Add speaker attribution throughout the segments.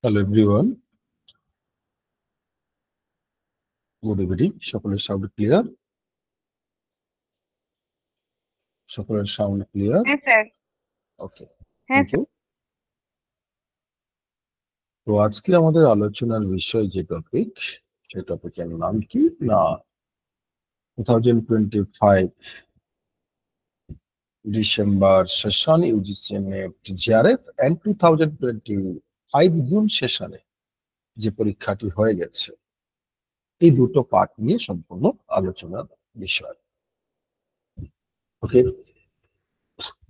Speaker 1: Hello everyone, good evening. সকলের sound clear? সকলের sound clear?
Speaker 2: হ্যাঁ স্যার।
Speaker 1: ওকে,
Speaker 2: হ্যাঁ
Speaker 1: থ্যাংক ইউ। তো আজকে আমাদের আলোচনার বিষয় যে টপিক, সেই টপিকের নাম কি না 2025 December session UGC NET JRF and 2025 June সেশনে যে পরীক্ষাটি হয়ে গেছে, এই দুটো পার্ট নিয়ে সম্পূর্ণ আলোচনার বিষয়। ওকে,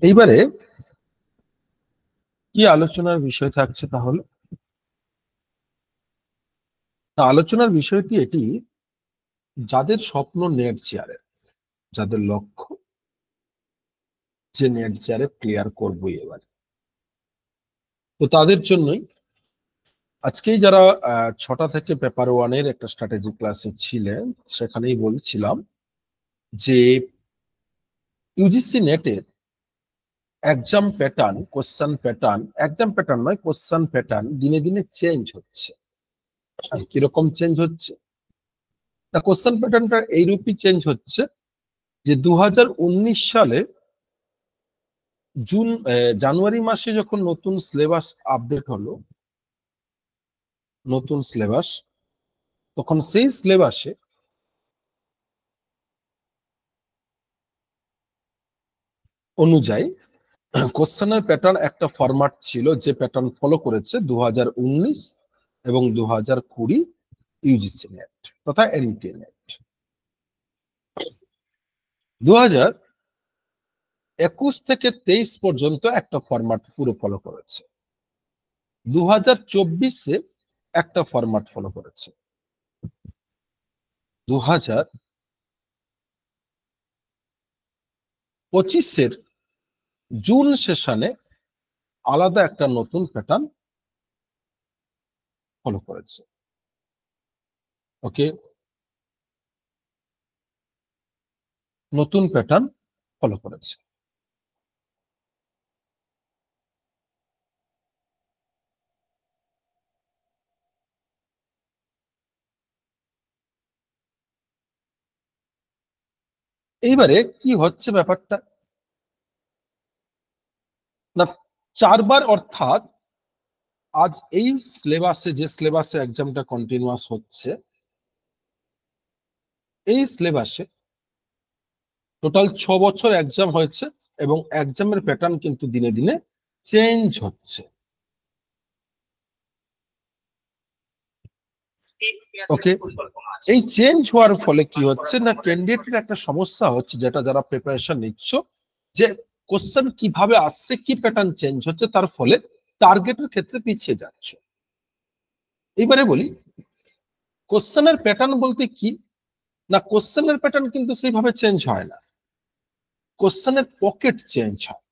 Speaker 1: এইবারে কি আলোচনার বিষয় থাকছে তাহলে? আলোচনার বিষয়টি এটি, যাদের স্বপ্ন নেট জিআরএফ, যাদের লক্ষ্য যে নেট জিআরএফ ক্লিয়ার করবই এবার, তো তাদের জন্যই আজকেই যারা 6টা থেকে পেপার ওয়ানের একটা স্ট্র্যাটেজি ক্লাসে ছিলেন, সেখানেই বলছিলাম যে ইউজিসি নেটের exam pattern, question pattern, exam pattern নয়, কোশ্চেন প্যাটার্ন দিনে দিনে চেঞ্জ হচ্ছে। কিরকম চেঞ্জ হচ্ছে? না, কোশ্চেন প্যাটার্নটা এইরূপই চেঞ্জ হচ্ছে যে 2019 সালে জানুয়ারি মাসে যখন নতুন সিলেবাস আপডেট হলো, নতুন সিলেবাস, তখন সেই সিলেবাসে অনুযায়ী কোশ্চেনের প্যাটার্ন একটা ফরম্যাট ছিল, যে প্যাটার্ন ফলো করেছে 2019 এবং 2020 ইউজিসি নেট তথা এনইটি নেট। 2021 থেকে 23 পর্যন্ত একটা ফরম্যাট পুরো ফলো করেছে, 2024-এ একটা ফরম্যাট ফলো করেছে, 2025-এর জুন সেশনে আলাদা একটা নতুন প্যাটার্ন ফলো করেছে। ওকে, নতুন প্যাটার্ন ফলো করেছে। এইবারে কি হচ্ছে ব্যাপারটা না, 4বার, অর্থাৎ আজ এই সিলেবাসে, যে সিলেবাসে এক্সামটা কন্টিনিউয়াস হচ্ছে, এই সিলেবাসে টোটাল 6 বছর এক্সাম হয়েছে এবং এক্সামের প্যাটার্ন কিন্তু দিনে দিনে চেঞ্জ হচ্ছে। ওকে, এই চেঞ্জ হওয়ার ফলে কি হচ্ছে না, ক্যান্ডিডেটের একটা সমস্যা হচ্ছে, যেটা যারা প্রিপারেশন নিচ্ছ, যে কোশ্চেন কিভাবে আসছে, কি প্যাটার্ন চেঞ্জ হচ্ছে, তার ফলে টার্গেটের ক্ষেত্রে পিছিয়ে যাচ্ছে। এইবারে বলি, কোশ্চেনের প্যাটার্ন বলতে কি না, কোশ্চেনের প্যাটার্ন কিন্তু সেইভাবে চেঞ্জ হয় না, কোশ্চেনের পকেট চেঞ্জ হয়,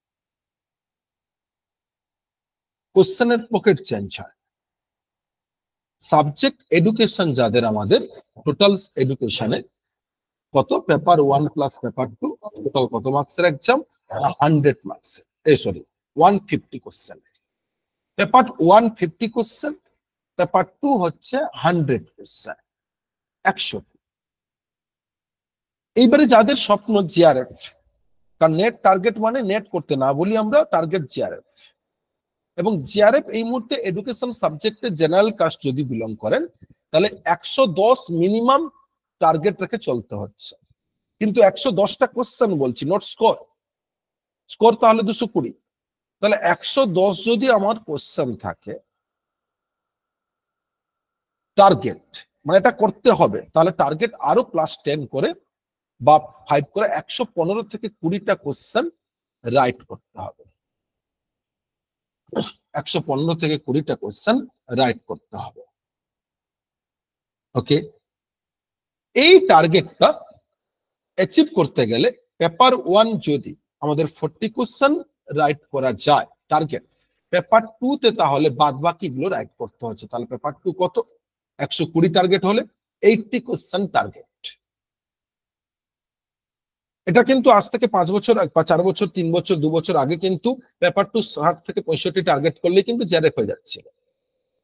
Speaker 1: কোশ্চেনের পকেট চেঞ্জ হয়। সাবজেক্ট এডুকেশন যাদের, আমাদের টোটাল এডুকেশনে কত, পেপার 1 প্লাস পেপার 2, টোটাল কত মার্কসের এক্সাম? 100 মার্কসের, sorry 150 question. Paper 150 question, paper 2 হচ্ছে 100 কোশ্চেন, 100। এইবারে যাদের স্বপ্ন জিআরএফ, কারণ নেট টার্গেট মানে নেট করতে না বলি আমরা, টার্গেট জিআরএফ, এবং জিআরএফ এই মুহূর্তে এডুকেশন সাবজেক্টে জেনারেল কাস্ট যদি বিলং করেন, তাহলে 110 মিনিমাম টার্গেট রেখে চলতে হচ্ছে। কিন্তু 110টা কোশ্চেন বলছি, নট স্কোর। স্কোর তাহলে 220। তাহলে 110 যদি আমার কোশ্চেন থাকে, টার্গেট মানে এটা করতে হবে, তাহলে টার্গেট আরো +10 করে বা 5 করে 115 থেকে 20টা কোশ্চেন রাইট করতে হবে। 115 থেকে 20টা কোশ্চেন রাইট করতে হবে। ওকে, এই টার্গেটটা অ্যাচিভ করতে গেলে পেপার 1 যদি আমাদের 40 কোশ্চেন রাইট করা যায় টার্গেট, পেপার 2 তে তাহলে বাদ বাকিগুলো রাইট করতে হচ্ছে। তাহলে পেপার 2 কত? 120 টার্গেট হলে 80 কোশ্চেন টার্গেট। এটা কিন্তু আজ থেকে 5 বছর বা 4 বছর, 3 বছর, 2 বছর আগে কিন্তু পেপার 2 60 থেকে 65 টার্গেট করলে কিন্তু জিআরএফ হয়ে যাচ্ছে।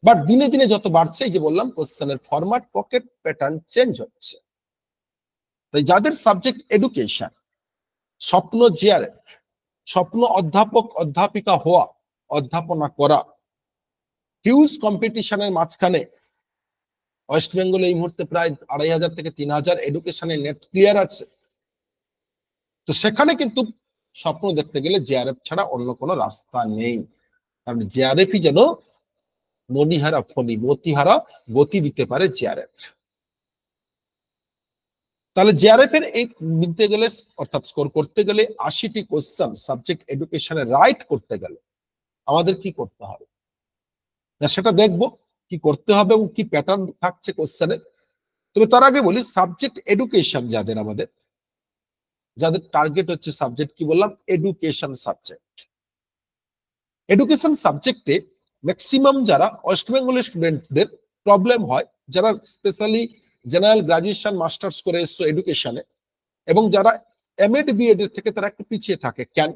Speaker 1: বাট দিনে দিনে যত বাড়ছে, এই যে বললাম কোশ্চেনের ফরম্যাট, পকেট, প্যাটার্ন চেঞ্জ হচ্ছে। তাই যাদের সাবজেক্ট এডুকেশন, স্বপ্ন জিআরএফ, স্বপ্ন অধ্যাপক অধ্যাপিকা হওয়া, অধ্যাপনা করা, হিউজ কম্পিটিশনের মাঝখানে ওয়েস্ট বেঙ্গলে এই মুহূর্তে প্রায় 2500 থেকে 3000 এডুকেশনে নেট ক্লিয়ার আছে। তো সেখানে কিন্তু স্বপ্ন দেখতে গেলে জেআরএফ ছাড়া অন্য কোনো রাস্তা নেই। কারণ জেআরএফই যেন মণিহারা ফণি, মতিহারা গতি দিতে পারে জেআরএফ। তাহলে জেআরএফ এর এই নিতে গেলে, অর্থাৎ স্কোর করতে গেলে 80টি কোশ্চেন সাবজেক্ট এডুকেশনে রাইট করতে গেলে আমাদের কি করতে হবে, না সেটা দেখবো কি করতে হবে এবং কি প্যাটার্ন থাকছে কোশ্চেনে। তবে তার আগে বলি, সাবজেক্ট এডুকেশন যাদের টার্গেট হচ্ছে সাবজেক্ট, কি বললাম, এডুকেশন সাবজেক্ট। এডুকেশন সাবজেক্টে ম্যাক্সিমাম যারা ওয়েস্ট বেঙ্গলের স্টুডেন্টদের প্রবলেম হয়, যারা স্পেশালি জেনারেল গ্রাজুয়েশন মাস্টার্স করে এসছো এডুকেশনে, এবং যারা এমএড বিএড এর থেকে তারা একটু পিছিয়ে থাকে। কেন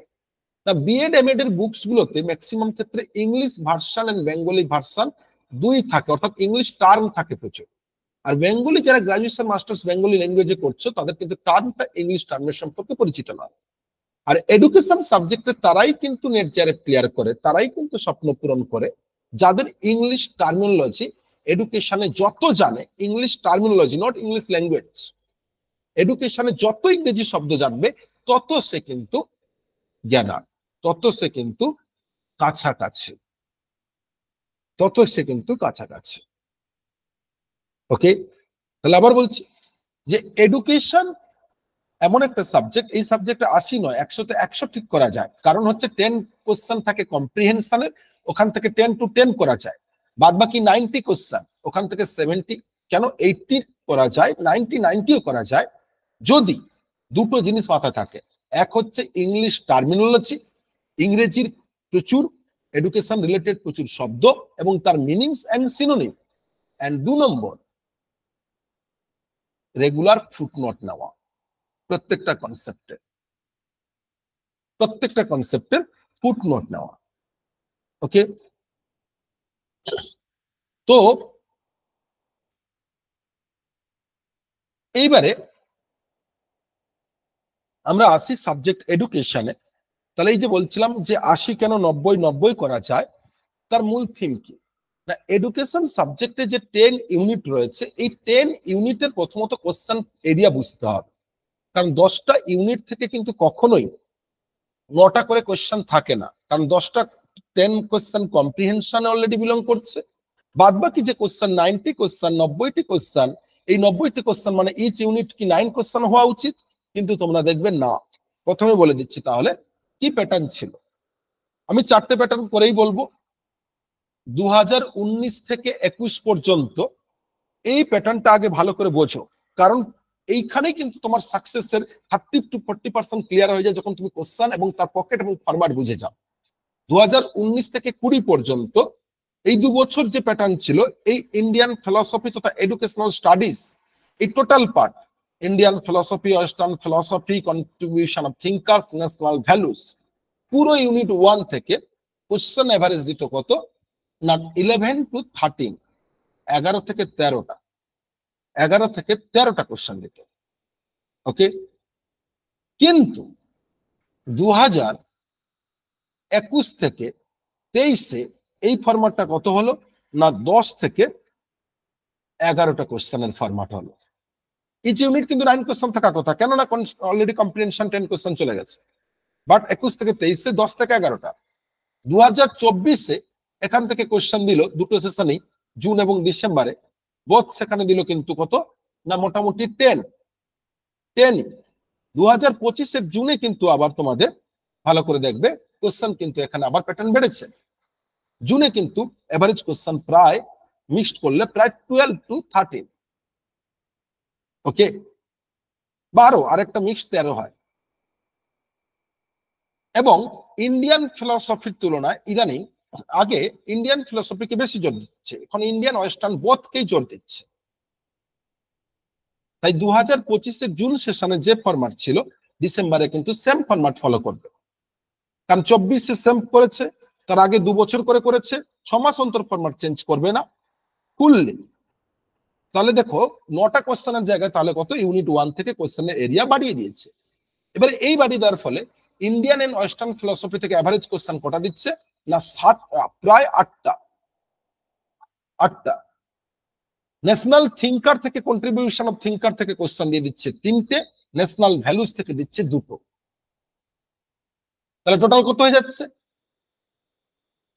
Speaker 1: না, বিএড এমএড এর বুকস গুলোতে ম্যাক্সিমাম ক্ষেত্রে English version and Bengali version দুই থাকে, অর্থাৎ ইংলিশ টার্ম থাকে প্রচুর। আর বেঙ্গলি যারা গ্রাজুয়েশন মাস্টার্স বেঙ্গলি ল্যাঙ্গুয়েজে করছো, তাদের কিন্তু টার্মটা ইংলিশ টার্মের সম্পর্কে পরিচিত নয়। আর এডুকেশন সাবজেক্টে তারাই কিন্তু নেট জেআরএফ ক্লিয়ার করে, তারাই কিন্তু স্বপ্ন পূরণ করে যাদের ইংলিশ টার্মিনোলজি এডুকেশনে যত জানে, English terminology not English language, এডুকেশনে যত ইংরেজি শব্দ জানবে তত সে কিন্তু জ্ঞানার, তত সে কিন্তু কাছাকাছি, তত সে কিন্তু কাছাকাছি। ওকে, তাহলে আবার বলছি যে এডুকেশন এমন একটা সাবজেক্ট, এই সাবজেক্টে 80 নয় 100তে 100 ঠিক করা যায়। কারণ হচ্ছে 10 কোশ্চেন থাকে কম্প্রিহেনশনের, ওখান থেকে 10 to 10 করা যায়। বাদ বাকি 90 কোশ্চেন ওখান থেকে 70 কেন 80 করা যায়, 90ও করা যায়, যদি দুটো জিনিস মাথায় থাকে। এক হচ্ছে ইংলিশ টার্মিনোলজি, ইংরেজির প্রচুর এডুকেশন রিলেটেড প্রচুর শব্দ এবং তার মিনিংস এন্ড সিনোনিম, এন্ড 2 নম্বর রেগুলার ফুটনোট নেওয়া প্রত্যেকটা কনসেপ্টের ফুটনোট নেওয়া। ওকে, তো এইবারে আমরা আসি সাবজেক্ট এডুকেশনে। তাহলে এই যে বলছিলাম যে 80 কেন 90 করা যায়, তার মূল থিম কি না, এডুকেশন সাবজেক্টে যে 10 ইউনিট রয়েছে, এই 10 ইউনিটের প্রথমত কোশ্চেন এরিয়া বুঝতে হবে। কারণ 10টা ইউনিট থেকে কিন্তু কখনোই 9টা করে কোশ্চেন থাকে না, কারণ 10 কোশ্চেন কম্প্রিহেনশনে অলরেডি বিলং করছে। বাদ বাকি যে কোশ্চেন 90 কোশ্চেন, 90টি কোশ্চেন, এই 90টি কোশ্চেন মানে ইচ ইউনিট কি 9 কোশ্চেন হওয়া উচিত, কিন্তু তোমরা দেখবে না। প্রথমে বলে দিচ্ছি তাহলে কি প্যাটার্ন ছিল, আমি 4টে প্যাটার্ন করেই বলবো। 2019 থেকে 21 পর্যন্ত এই প্যাটার্নটা আগে ভালো করে বোঝো, কারণ এইখানেই কিন্তু তোমার সাকসেসের 30 to 40% ক্লিয়ার হয়ে যায় যখন তুমি কোশ্চেন এবং তার পকেট এবং ফরম্যাট বুঝে যাও। 2019 থেকে 20 পর্যন্ত এই 2 বছর যে প্যাটার্ন ছিল, এই ইন্ডিয়ান ফিলসফি তথা এডুকেশনাল স্টাডিজ, এই total part, Indian philosophy, western philosophy, contribution of thinkers, national values, পুরো ইউনিট 1 থেকে কোশ্চেন এভারেজ দিত কত না 11 to 13, 11 থেকে 13টা কোশ্চেন দিত। ওকে, কিন্তু 2021 থেকে 23-এ এই ফরম্যাটটা কত হলো না 10 থেকে 11টা কোশ্চেনের ফরম্যাট হলো। ইচ ইউনিট কিন্তু 9 কোশ্চেন থাকার কথা, কেননা অলরেডি কম্প্রিহেনশন 10 কোশ্চেন চলে গেছে। বাট 21 থেকে 23-এ 10 থেকে 11টা। 2024-এ এখান থেকে কোশ্চেন দিল দুটো সেশনেই, জুন এবং ডিসেম্বরে, বোথ সেখানে দিল কিন্তু কত না মোটামুটি 10। 2025-এর জুনে কিন্তু আবার তোমাদের ভালো করে দেখবে কোশ্চেন কিন্তু এখানে আবার প্যাটার্ন বেড়েছে। জুনে কিন্তু এভারেজ কোশ্চেন প্রায় মিক্সড করলে প্রায় 12 to 13। ওকে, 12 আর একটা মিক্সড 13 হয়। এবং ইন্ডিয়ান ফিলসফির তুলনায় ইদানিং, আগে ইন্ডিয়ান ফিলসফিকে বেশি জোর দিচ্ছে, এখন ইন্ডিয়ান ওয়েস্টার্ন বোথকেই জোর দিচ্ছে। তাই 2025-এর জুন সেশনে যে ফরম্যাট ছিল, ডিসেম্বরে কিন্তু সেম ফরম্যাট ফলো করবে। কারণ 24-এ সেম করেছে, তার আগে 2 বছর করে করেছে, 6 মাস অন্তর ফরম্যাট চেঞ্জ করবে না ফুললি। তাহলে দেখো 9টা কোশ্চেনের জায়গায় তাহলে কত ইউনিট 1 থেকে কোশ্চেনের এরিয়া বাড়িয়ে দিয়েছে। এবারে এই বাড়িয়ে দেওয়ার ফলে ইন্ডিয়ান এন্ড ওয়েস্টার্ন ফিলোসফি থেকে এভারেজ কোশ্চেন কটা দিচ্ছে না প্রায় 8টা। ন্যাশনাল থিঙ্কার থেকে কন্ট্রিবিউশন অফ থিঙ্কার থেকে কোশ্চেন দিয়ে দিচ্ছে 3টে, ন্যাশনাল ভ্যালুস থেকে দিচ্ছে 2টো। তাহলে টোটাল কত হয়ে যাচ্ছে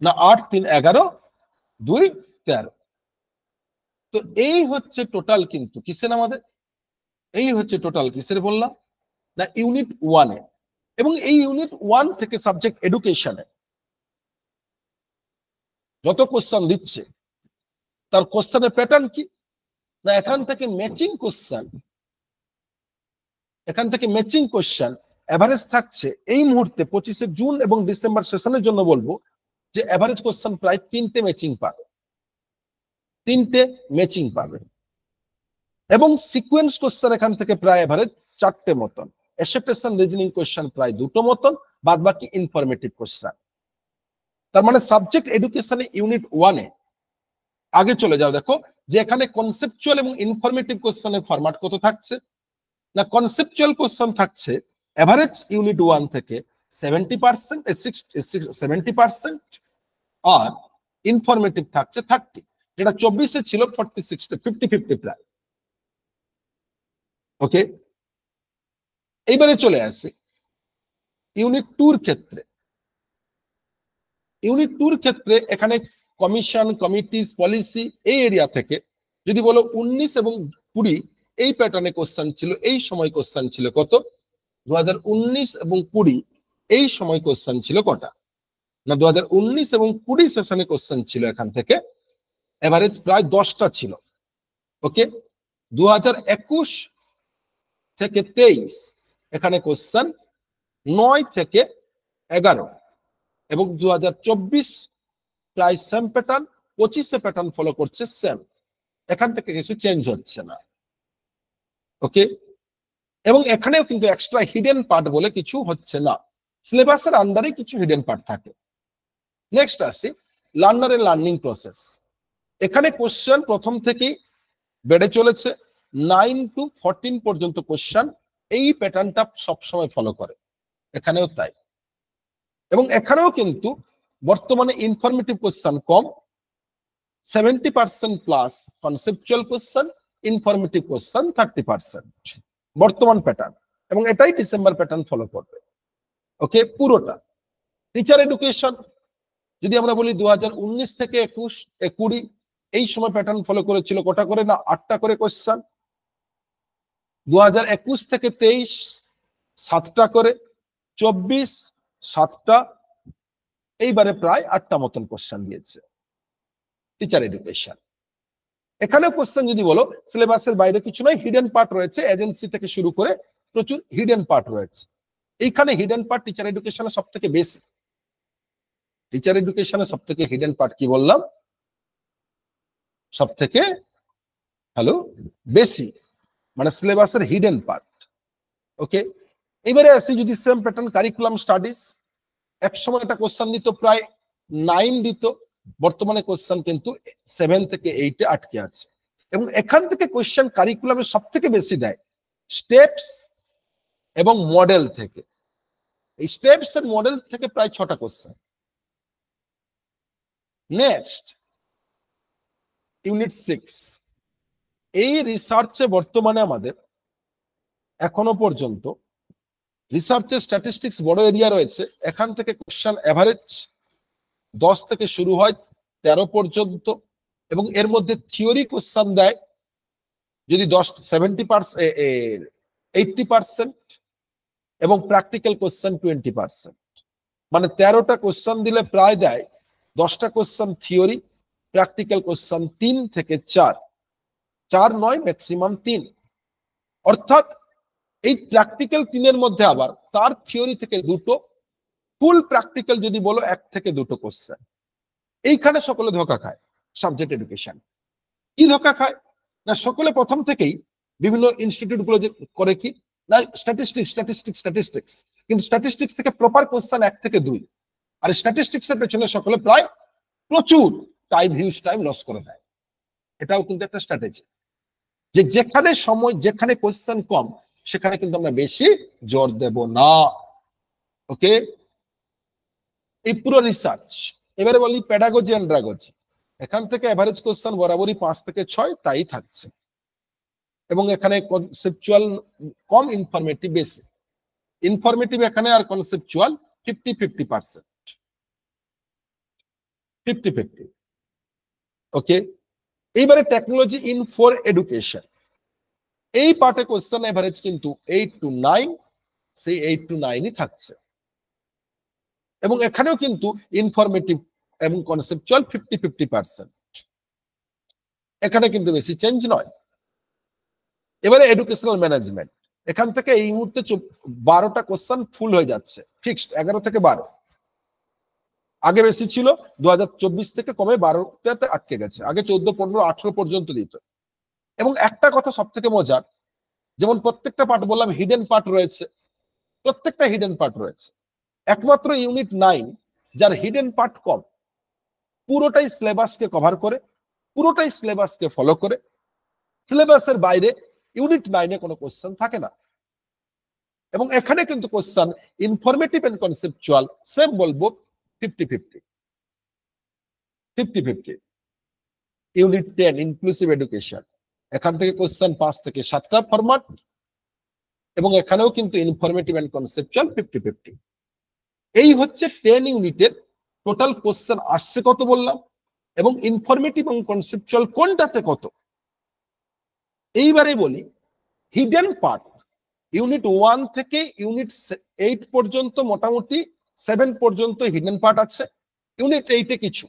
Speaker 1: না 8 3 11 2 13। তো এই হচ্ছে টোটাল কিন্তু কিসের আমাদের, এই হচ্ছে টোটাল কিসের বললাম না ইউনিট 1 এ। এবং এই ইউনিট 1 থেকে সাবজেক্ট এডুকেশনে যত কোশ্চেন দিচ্ছে তার কোশ্চেনের প্যাটার্ন কি না এখান থেকে ম্যাচিং কোশ্চেন এভারেজ থাকছে এই মুহূর্তে 25শে জুন এবং ডিসেম্বর সেশনের জন্য বলবো যে এভারেজ কোশ্চেন প্রায় 3টে ম্যাচিং পাবে এবং সিকোয়েন্স কোশ্চেন এখান থেকে প্রায় এভারেজ 4টে মতন, অ্যাসেপ্টেশন রিজনিং কোশ্চেন প্রায় 2টো মতন, বাদ বাকি ইনফরমেটিভ কোশ্চেন। তার মানে সাবজেক্ট এডুকেশনে ইউনিট 1 এ আগে চলে যাও, দেখো যে এখানে কনসেপচুয়াল এবং ইনফরমেটিভ কোশ্চেনের ফরম্যাট কত থাকছে না কনসেপচুয়াল কোশ্চেন থাকছে এভারেজ ইউনিট 1 থেকে 70% আর ইনফরমেটিভ থাকছে 30, যেটা 24-এ ছিল 50-50 প্রায়। ওকে, এইবারে চলে আসি ইউনিট 2 ক্ষেত্রে। ইউনিট 2 ক্ষেত্রে এখানে কমিশন, কমিটিজ, পলিসি এই এরিয়া থেকে যদি বলো 19 এবং 20 এই প্যাটার্নে কোশ্চেন ছিল, এই সময় কোশ্চেন ছিল কত 2019 এবং 20 এই সময় কোশ্চেন ছিল কটা না 2019 এবং 20 সেশনে কোশ্চেন ছিল এখান থেকে এভারেজ প্রায় 10টা ছিল। ওকে, 2021 থেকে 23 এখানে কোশ্চেন 9 থেকে 11 এবং 2024 প্রায় সেম প্যাটার্ন, 25-এ প্যাটার্ন ফলো করছে সেম, এখান থেকে কিছু চেঞ্জ হচ্ছে না। ওকে, এবং এখানেও কিন্তু এক্সট্রা হিডেন পার্ট বলে কিছু হচ্ছে না, সিলেবাসের আন্ডারে কিছু হিডেন পার্ট থাকে। নেক্সট আসি লার্নারের লার্নিং প্রসেস। এখানে কোশ্চেন প্রথম থেকেই বেড়ে চলেছে, 9 to 14 পর্যন্ত কোশ্চেন এই প্যাটার্নটা সবসময় ফলো করে, এখানেও তাই। এবং এখানেও কিন্তু বর্তমানে ইনফরমেটিভ কোশ্চেন কম, 70% plus conceptual question, informative question 30% বর্তমান প্যাটার্ন, এবং এটাই ডিসেম্বর প্যাটার্ন ফলো করবে। ওকে, পুরোটা টিচার এডুকেশন যদি আমরা বলি 2019 থেকে 21-20 এই সময় প্যাটার্ন ফলো করেছিল কটা করে না 8টা করে কোশ্চেন, 2021 থেকে 23 7টা করে, 24 7টা, এইবারে প্রায় 8টা মতন কোশ্চেন দিয়েছে টিচার এডুকেশন। এখানে কোশ্চেন যদি বলো সিলেবাসের বাইরে কিছু নয়, হিডেন পার্ট রয়েছে, এজেন্সি থেকে শুরু করে প্রচুর হিডেন পার্ট রয়েছে। এইখানে হিডেন পার্ট টিচার এডুকেশনে সব থেকে বেশি। টিচার এডুকেশনে সব থেকে হিডেন পার্ট কি বললাম, সব থেকে বেশি, মানে সিলেবাসের হিডেন পার্ট। ওকে, এবারে আসি যদি সেম প্যাটার্ন কারিকুলাম স্টাডিজ, এক সময় একটা কোশ্চেন দিত প্রায় 9 দিত, বর্তমানে কোশ্চেন কিন্তু 7 থেকে 8-এ আটকে আছে। এবং এখান থেকে কোশ্চেন কারিকুলামে সব থেকে বেশি দেয় স্টেপস এবং মডেল থেকে। এই স্টেপস এর মডেল থেকে প্রায় 6টা কোশ্চেন। নেক্সট ইউনিট 6, এই রিসার্চে বর্তমানে আমাদের এখনো পর্যন্ত রিসার্চের স্ট্যাটিস্টিক্স বড় এরিয়া রয়েছে, এখান থেকে কোশ্চেন এভারেজ 10 থেকে শুরু হয় 13 পর্যন্ত, এবং এর মধ্যে থিওরি কোশ্চেন দেয় যদি 80% এবং প্র্যাকটিক্যাল কোশ্চেন 20%, মানে 13টা কোশ্চেন দিলে প্রায় দেয় 10টা কোশ্চেন থিওরি, প্র্যাকটিক্যাল কোশ্চেন 3 থেকে 4 নয় ম্যাক্সিমাম 3। অর্থাৎ এই প্র্যাকটিক্যাল 3-এর মধ্যে আবার তার থিওরি থেকে 2টো, ফুল প্র্যাকটিক্যাল যদি বলো 1 থেকে 2টো কোশ্চেন। এইখানে সকলে ধোঁকা খায় সাবজেক্ট এডুকেশন। কি ধোঁকা খায় না সকলে প্রথম থেকেই বিভিন্ন ইনস্টিটিউট গুলো যে করে কি না স্ট্যাটিস্টিক্স, কিন্তু স্ট্যাটিস্টিক্স থেকে প্রপার কোশ্চেন 1 থেকে 2, আর স্ট্যাটিস্টিক্স এর পেছনে সকলে প্রায় প্রচুর হিউজ টাইম লস করে দেয়। এটাও কিন্তু একটা স্ট্র্যাটেজি, যে যেখানে সময়, যেখানে কোয়েশ্চেন কম, সেখানে কিন্তু আমরা বেশি জোর দেব না। ওকে, এই পুরো রিসার্চ। এবারে বলি প্যাডাগজি এন্ড ড্রাগজি। এখান থেকে এভারেজ কোয়েশ্চেন বরাবরই 5 থেকে 6 তাই থাকছে, এবং এখানে কনসেপচুয়াল কম, ইনফরমেটিভ বেশি। ইনফরমেটিভ এখানে আর কনসেপচুয়াল 50-50%, 50-50। ওকে, এইবারে টেকনোলজি ইন ফর এডুকেশন, এই পার্টে কোয়েশ্চেন এভারেজ কিন্তু 8 to 9, সেই 8 to 9ই থাকছে, এবং এখানেও কিন্তু ইনফরমেটিভ এবং কনসেপচুয়াল 50-50%, এখানে কিন্তু বেশি চেঞ্জ নয়। এবারে এডুকেশনাল ম্যানেজমেন্ট, এখান থেকে এই মুহূর্তে 12টা কোশ্চেন ফুল হয়ে যাচ্ছে, ফিক্সড 11 থেকে 12। আগে বেশি ছিল, 2024 থেকে কমে 12টাতে আটকে গেছে। আগে 14, 15, 18 পর্যন্ত দিত। এবং একটা কথা সব থেকে মজার, যেমন প্রত্যেকটা পার্ট বললাম হিডেন পার্ট রয়েছে, প্রত্যেকটা হিডেন পার্ট রয়েছে। একমাত্র ইউনিট 9 যার হিডেন পার্ট কম, পুরোটাই সিলেবাসকে কভার করে, পুরোটাই সিলেবাসকে ফলো করে, সিলেবাসের বাইরে ইউনিট 9-এ কোনো কোশ্চেন থাকে না। এবং এখানে কিন্তু question informative and conceptual same বলবো 50-50, 50-50। ইউনিট 10 ইনক্লুসিভ এডুকেশন, এখান থেকে কোশ্চেন 5 থেকে 7টা ফরম্যাট, এবং এখানেও কিন্তু ইনফরমেটিভ এন্ড কনসেপচুয়াল 50-50। এই হচ্ছে 10 ইউনিটের টোটাল কোশ্চেন আসছে কত বললাম, এবং ইনফরমেটিভ এবং কনসেপচুয়াল কোনটাতে কত। এইবারে বলি হিডেন পার্ট, ইউনিট 1 থেকে ইউনিট 8 পর্যন্ত, মোটামুটি 7 পর্যন্ত হিডেন পার্ট আছে। ইউনিট 8-এ কিছু,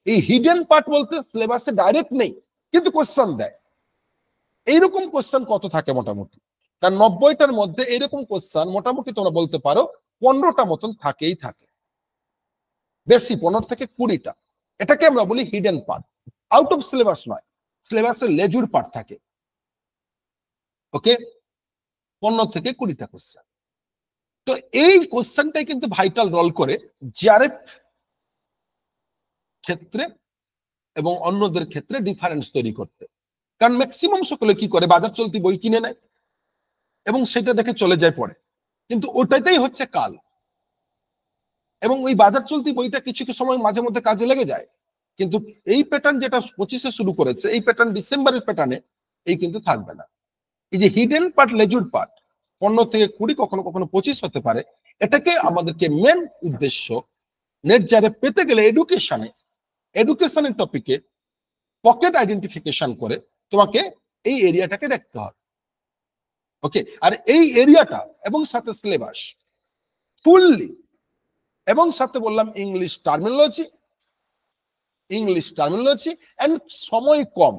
Speaker 1: এই হিডেন পার্ট বলতে সিলেবাসে ডাইরেক্ট নেই, কিন্তু কোশ্চেন দেয়। এইরকম কোশ্চেন কত থাকে মোটামুটি, কারণ 90টার মধ্যে এইরকম কোশ্চেন মোটামুটি তোমরা বলতে পারো 15টা মতন থাকেই থাকে, বেশি 15 থেকে 20টা। এটাকে আমরা বলি hidden part, out of syllabus নয়, সিলেবাসের লেজুর পার্ট থাকে। ওকে, 15 থেকে 20টা কোশ্চেন। তো এই কোশ্চেনটাই কিন্তু ভাইটাল রোল করে জিআরএফ ক্ষেত্রে এবং অন্যদের ক্ষেত্রে ডিফারেন্স তৈরি করতে। কারণ ম্যাক্সিমাম সকলে কি করে, বাজার চলতি বই কিনে নেয় এবং সেটা দেখে চলে যায় পড়ে, কিন্তু ওটাতেই হচ্ছে কাল। এবং ওই বাজার চলতি বইটা কিছু কিছু সময় মাঝে মধ্যে কাজে লেগে যায়, কিন্তু এই প্যাটার্ন যেটা 25-এ শুরু করেছে, এই প্যাটার্ন ডিসেম্বরের প্যাটার্নে এই কিন্তু থাকবে না। এই যে হিডেন পার্ট, লেজুর পার্ট, 15 থেকে 20, কখনো কখনো 25 হতে পারে। এটাকে আমাদেরকে মেন উদ্দেশ্য, নেট জারে পেতে গেলে এডুকেশনের টপিকে পকেট আইডেন্টিফিকেশন করে তোমাকে এই এরিয়াটাকে দেখতে হবে। ওকে, আর এই এরিয়াটা এবং সাথে সিলেবাস ফুললি, এবং সাথে বললাম ইংলিশ টার্মিনোলজি এন্ড সময় কম,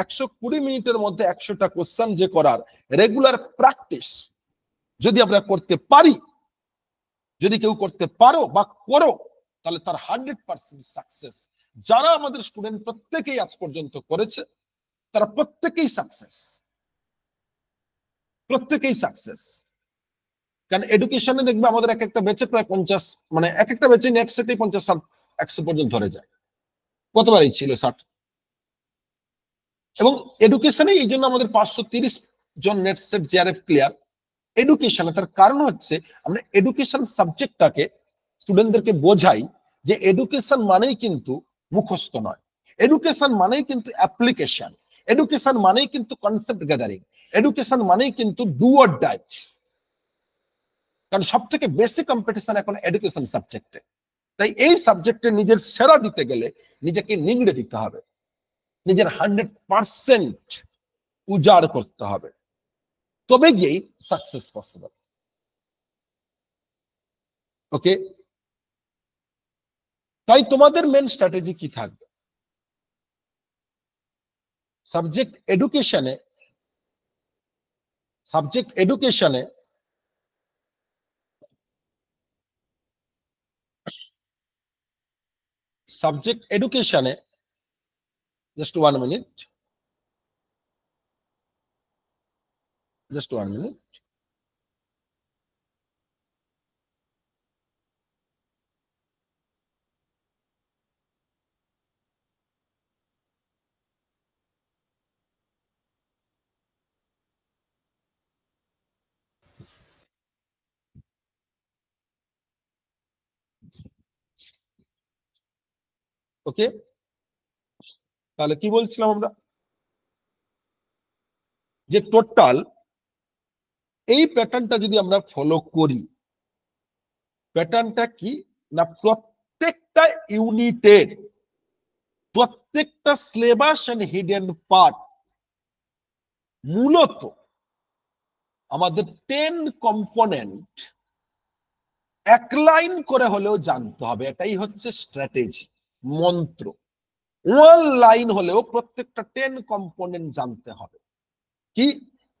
Speaker 1: 120 মিনিটের মধ্যে 100টা কোশ্চেন যে করার রেগুলার প্র্যাকটিস যদি আমরা করতে পারি, যদি কেউ করতে পারো বা করো, তাহলে তার 100% সাকসেস। যারা আমাদের স্টুডেন্ট প্রত্যেকেই আজ পর্যন্ত করেছে, তারা প্রত্যেকেই সাকসেস, প্রত্যেকেই সাকসেস। কারণ এডুকেশনে দেখবে আমাদের এক একটা ব্যাচে প্রায় 50, মানে এক একটা ব্যাচে নেট সেটেই 50-100 পর্যন্ত ধরে যায়। কতবারই ছিল 60। এবং এডুকেশনে এই জন্য আমাদের 530 জন নেট সেট জিআরএফ ক্লিয়ার এডুকেশনে। তার কারণ হচ্ছে আমরা এডুকেশন সাবজেক্টটাকে স্টুডেন্টদেরকে বোঝাই যে এডুকেশন মানেই কিন্তু মুখস্থ নয়, এডুকেশন মানেই কিন্তু অ্যাপ্লিকেশন, এডুকেশন মানেই কিন্তু কনসেপ্ট গ্যাদারিং, এডুকেশন মানেই কিন্তু ডু অর ডাই। কারণ সব থেকে বেশি কম্পিটিশন এখন এডুকেশন সাবজেক্টে। তাই এই সাবজেক্টে নিজের সেরা দিতে গেলে নিজেকে নিংড়ে দিতে হবে, নিজের 100% উজাড় করতে হবে, তবে গিয়েই সাকসেস পসিবল। ওকে, তাই তোমাদের মেন স্ট্র্যাটেজি কি থাকবে? সাবজেক্ট এডুকেশনে, সাবজেক্ট এডুকেশনে সাবজেক্ট এডুকেশনে just 1 minute, just 1 minute। Okay, তাহলে কি বলছিলাম আমরা, যে টোটাল এই প্যাটার্নটা যদি আমরা ফলো করি, প্যাটার্নটা কি না, প্রত্যেকটা ইউনিটের প্রত্যেকটা সিলেবাস এন্ড হিডেন পার্ট মূলত আমাদের 10 কম্পোনেন্ট এক লাইন করে হলেও জানতে হবে। এটাই হচ্ছে স্ট্র্যাটেজি, মন্ত্র। ওয়ান লাইন হলেও প্রত্যেকটা 10 কম্পোনেন্ট জানতে হবে। কি,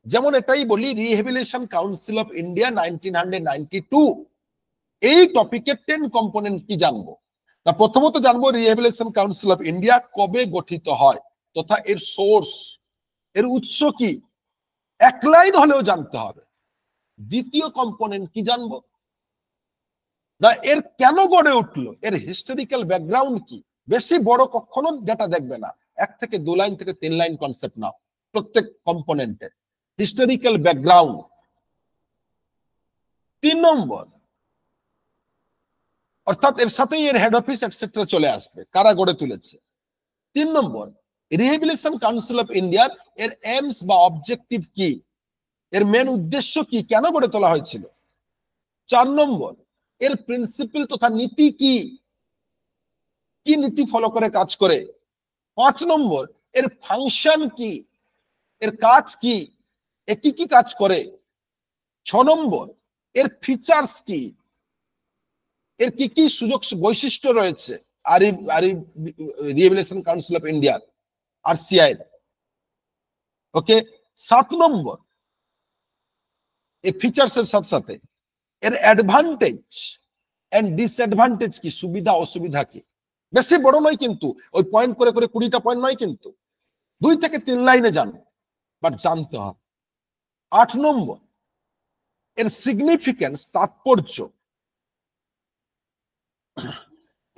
Speaker 1: যেমন এটাই বলি, রিহেবিলিটেশন কাউন্সিল অফ ইন্ডিয়া 1992, এই টপিকের 10 কম্পোনেন্ট কি জানবো না, প্রথমত জানবো রিহেবিলিটেশন কাউন্সিল অফ ইন্ডিয়া কবে গঠিত হয় তথা এর সোর্স, এর উৎস কি, এক লাইন হলেও জানতে হবে। দ্বিতীয় কম্পোনেন্ট কি জানবো না, এর কেন গড়ে উঠলো, এর হিস্টোরিক্যাল ব্যাকগ্রাউন্ড কি। বেশি বড় কখনো ডেটা দেখবে না, 1 থেকে 2 লাইন থেকে 3 লাইন কনসেপ্ট নাও প্রত্যেক কম্পোনেন্টের হিস্টোরিক্যাল ব্যাকগ্রাউন্ড। 3 নম্বর, অর্থাৎ এর সাথেই এর হেড অফিস এটসেট্রা চলে আসবে, কারা গড়ে তুলেছে। 3 নম্বর, রিহেবিলিটেশন কাউন্সিল অফ ইন্ডিয়ার এর এইমস বা অবজেক্টিভ কি, এর মেন উদ্দেশ্য কি, কেন গড়ে তোলা হয়েছিল। 4 নম্বর, এর প্রিন্সিপাল তথা নীতি কি, কি নীতি ফলো করে কাজ করে। 5 নম্বর, এর ফাংশন কি, এর কাজ কি, এ কি কি কাজ করে। 6 নম্বর, এর ফিচার্স কি, এর কি কি সুযোগ বৈশিষ্ট্য রয়েছে রিহেবিলিটেশন কাউন্সিল অফ ইন্ডিয়ার, RCI। ওকে। 7 নম্বর, এই ফিচার্স এর সাথে সাথে এর অ্যাডভান্টেজ এন্ড ডিসঅ্যাডভান্টেজ কি, সুবিধা অসুবিধা কি। বেশি বড় নয় কিন্তু, ওই পয়েন্ট করে করে 20টা পয়েন্ট নয় কিন্তু, 2 থেকে 3 লাইনে জানো, বাট জানতে হবে। 8 নম্বর, এর সিগনিফিকেন্স, তাৎপর্য,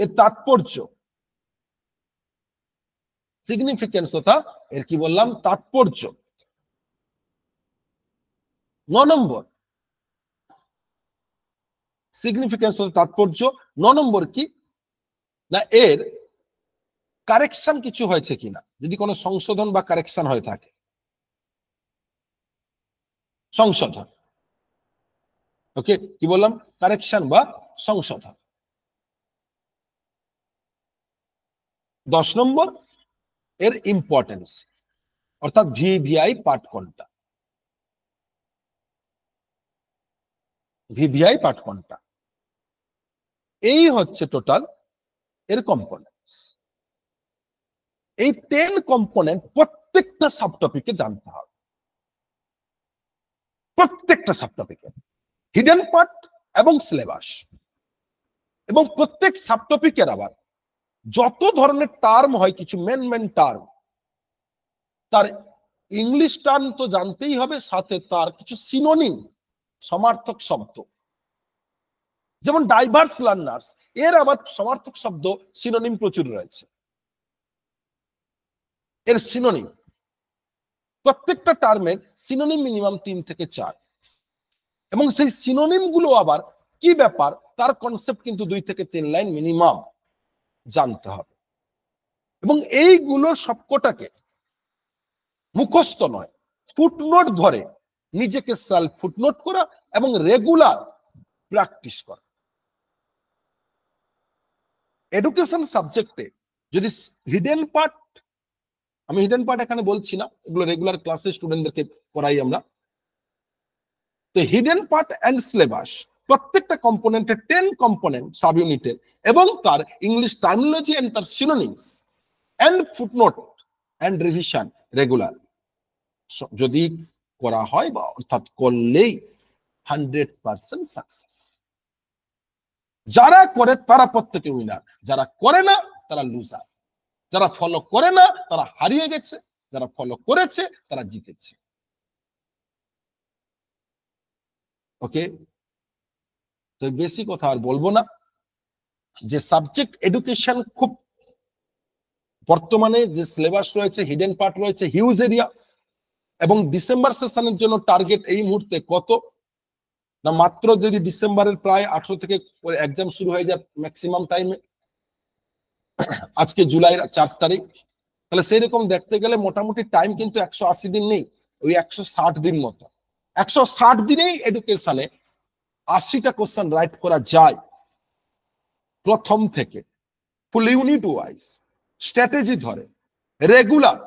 Speaker 1: এর তাৎপর্য, সিগনিফিকেন্স তথা এর কি বললাম, তাৎপর্য। 9 নম্বর, সিগনিফিকেন্স তথা তাৎপর্য। 9 নম্বর কি না, এর কারেকশন কিছু হয়েছে কিনা, যদি কোনো সংশোধন বা কারেকশন হয়ে থাকে, সংশোধন। ওকে, কি বললাম, কারেকশন বা সংশোধন। 10 নম্বর, এর ইম্পর্টেন্স, অর্থাৎ ভিভিআই পার্ট কোনটা, ভিভিআই পার্ট কোনটা। এই হচ্ছে টোটাল এর কম্পোনেন্টস। এই 10 কম্পোনেন্ট প্রত্যেকটা সাবটপিকে জানতে হবে, প্রত্যেকটা সাবটপিকে, হিডেন পার্ট এবং সিলেবাস। এবং প্রত্যেক সাবটপিকের আবার যত ধরনের টার্ম হয়, কিছু মেন মেন টার্ম, তার ইংলিশ টার্ম তো জানতেই হবে, সাথে তার কিছু সিনোনিম, সমার্থক শব্দ। যেমন ডাইভার্স লার্নার্স, এর আবার সমার্থক শব্দ, সিনোনিম প্রচুর রয়েছে। এর সিনোনিম, প্রত্যেকটা টার্মের সিনোনিম মিনিমাম 3 থেকে 4, এবং সেই সিনোনিম গুলো আবার কি ব্যাপার, তার কনসেপ্ট কিন্তু 2 থেকে 3 লাইন মিনিমাম জানতে হবে। এবং এইগুলো সবকটাকে মুখস্থ নয়, ফুটনোট ধরে নিজেকে সেলফ ফুটনোট করা এবং রেগুলার প্র্যাকটিস করা। এডুকেশন সাবজেক্টে যদি হিডেন পার্ট, আমি হিডেন পার্ট এখানে বলছি না, এগুলো রেগুলার ক্লাসে স্টুডেন্টদেরকে করাই আমরা। তো হিডেন পার্ট এন্ড সিলেবাস, প্রত্যেকটা কম্পোনেন্টের 10 কম্পোনেন্ট সাব ইউনিটের, এবং তার ইংলিশ টার্মিনোলজি এন্ড তার synonyms and footnote and revision regular যদি করা হয়, বা অর্থাৎ করলেই 100% সাকসেস। যারা করে তারা প্রত্যেকে উইনার, যারা করে না তারা লুজার। যারা ফলো করে না তারা হারিয়ে গেছে, যারা ফলো করেছে তারা জিতেছে। ওকে, তো বেশি কথা আর বলবো না। যে সাবজেক্ট এডুকেশন খুব বর্তমানে যে সিলেবাস রয়েছে, হিডেন পার্ট রয়েছে, হিউজ এরিয়া। এবং ডিসেম্বর সেশনের জন্য টার্গেট এই মুহূর্তে কত না, মাত্র যদি ডিসেম্বরের প্রায় 18 থেকে এক্সাম শুরু হয়ে যায় ম্যাক্সিমাম টাইমে, আজকে জুলাইয়ের 4 তারিখ, তাহলে সেই রকম দেখতে গেলে মোটামুটি টাইম কিন্তু 180 দিন নেই, ওই 160 দিন মতো। 160 দিনেই এডুকেশনে 80টা কোশ্চেন রাইট করা যায় প্রথম থেকে, ফুল ইউনিট ওয়াইজ স্ট্র্যাটেজি ধরে রেগুলার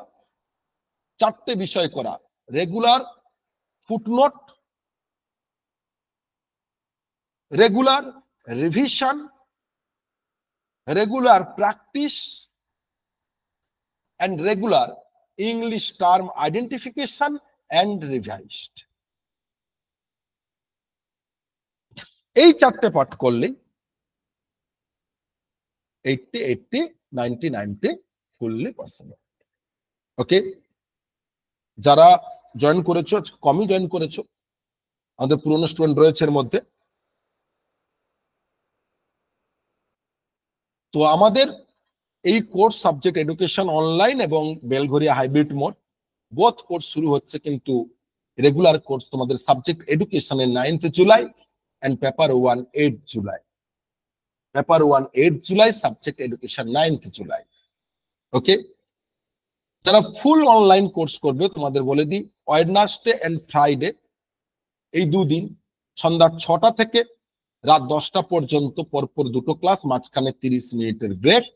Speaker 1: 4টে বিষয় করা, regular footnote, regular revision, regular practice and regular English term identification and revised। এই 4টে পাঠ করলে 80, 80, 90, 90 ফুললি পসিবল। ওকে, যারা জয়েন করেছো, কমই জয়েন করেছো, আমাদের পুরনো স্টুডেন্ট রয়েছে এর মধ্যে। তো আমাদের এই কোর্স সাবজেক্ট এডুকেশন অনলাইন এবং Belgharia hybrid mode both course শুরু হচ্ছে, কিন্তু রেগুলার কোর্স তোমাদের সাবজেক্ট এডুকেশনের 9th July end paper 1 8 July, paper 1 8 July, subject education 9th July. Okay, যারা ফুল অনলাইন কোর্স করবে তোমাদের বলে দিই, ওয়েডনেসডে এন্ড ফ্রাইডে এই দুদিন সন্ধ্যা 6টা থেকে রাত 10টা পর্যন্ত পরপর দুটো ক্লাস, মাঝখানে 30 মিনিটের ব্রেক,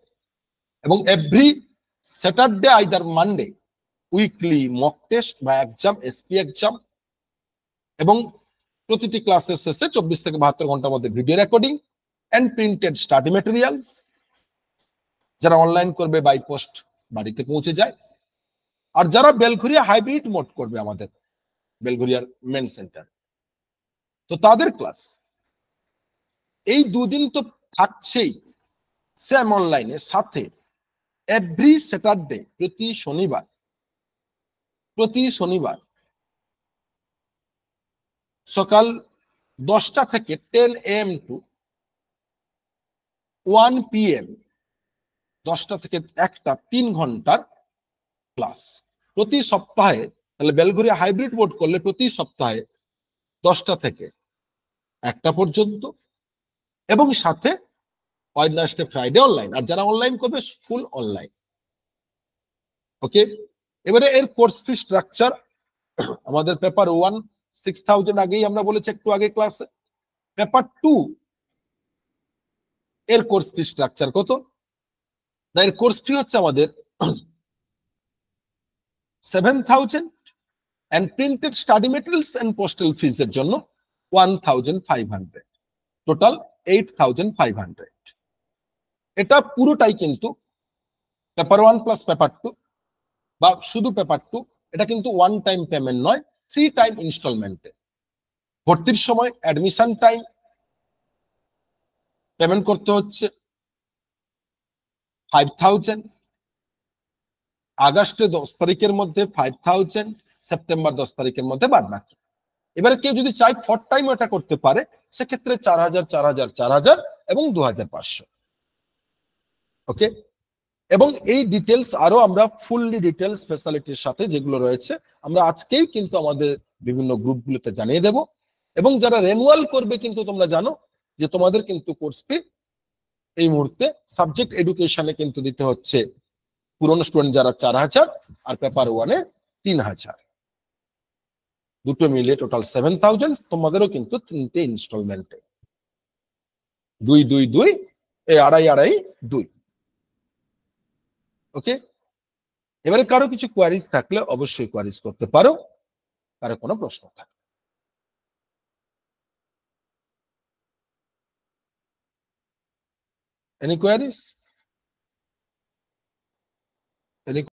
Speaker 1: এবং every Saturday either Monday weekly mock test বা এক্সাম, এসপি এক্সাম, এবং প্রতিটি ক্লাসের শেষে 24 থেকে 72 ঘন্টার মধ্যে video recording and printed study materials. যারা অনলাইন করবে বাই পোস্ট বাড়িতে পৌঁছে যায়। আর যারা বেলঘরিয়া হাইব্রিড মোড করবে আমাদের বেলঘরিয়ার মেন সেন্টার, তো তাদের ক্লাস এই দুদিন তো থাকছেই সেম অনলাইনের সাথে এভরি স্যাটারডে প্রতি শনিবার সকাল 10টা থেকে 10 AM টু 1 PM, 10টা থেকে 1টা 3 ঘন্টার ক্লাস প্রতি সপ্তাহে। তাহলে বেলঘরিয়া হাইব্রিড বোর্ড করলে প্রতি সপ্তাহে 10টা থেকে 1টা পর্যন্ত, এবং সাথে ওয়েডনেসডে ফ্রাইডে অনলাইন। আর যারা অনলাইন করবে ফুল অনলাইন। ওকে, এবারে এর কোর্স ফি স্ট্রাকচার, আমাদের পেপার 1 6000 আগেই আমরা বলেছি একটু আগে ক্লাসে। পেপার 2 এর কোর্স ফি স্ট্রাকচার কত না, এর কোর্স ফি হচ্ছে আমাদের 7000 and printed study materials and postal fees এর জন্য 1500, টোটাল 8500। এটা পুরোটাই কিন্তু পেপার 1 প্লাস পেপার 2 বা শুধু পেপার 2, এটা কিন্তু ওয়ান টাইম পেমেন্ট নয়, 3 টাইম ইনস্টলমেন্টে। ভর্তির সময় অ্যাডমিশন টাইম পেমেন্ট করতে হচ্ছে 5000, আগস্টে 10 তারিখের মধ্যে 5000, সেপ্টেম্বর 10 তারিখের মধ্যে বাদ বাকি। এবারে কেউ যদি চাই 4 টাইম এটা করতে পারে, সেক্ষেত্রে 4000, 4000, 4000 এবং 2500। ওকে, এবং এই ডিটেলস আরো আমরা ফুললি ডিটেলস ফ্যাসিলিটির সাথে যেগুলো রয়েছে আমরা আজকেই কিন্তু আমাদের বিভিন্ন গ্রুপগুলোতে জানিয়ে দেব। এবং যারা রেনুয়াল করবে, কিন্তু তোমরা জানো যে তোমাদের কিন্তু কোর্স ফি এই মুহূর্তে সাবজেক্ট এডুকেশনে কিন্তু দিতে হচ্ছে, পুরনো স্টুডেন্ট যারা 4000 আর পেপার 1-এ 3000, দুটো মিলে টোটাল 7000। তোমাদেরও কিন্তু 3টে ইনস্টলমেন্টে 2 2 2 এই 2.5 2। ওকে, এবারে কারো কিছু কোয়ারিজ থাকলে অবশ্যই কোয়ারিজ করতে পারো, কারো কোনো প্রশ্ন থাকলে। Any queries?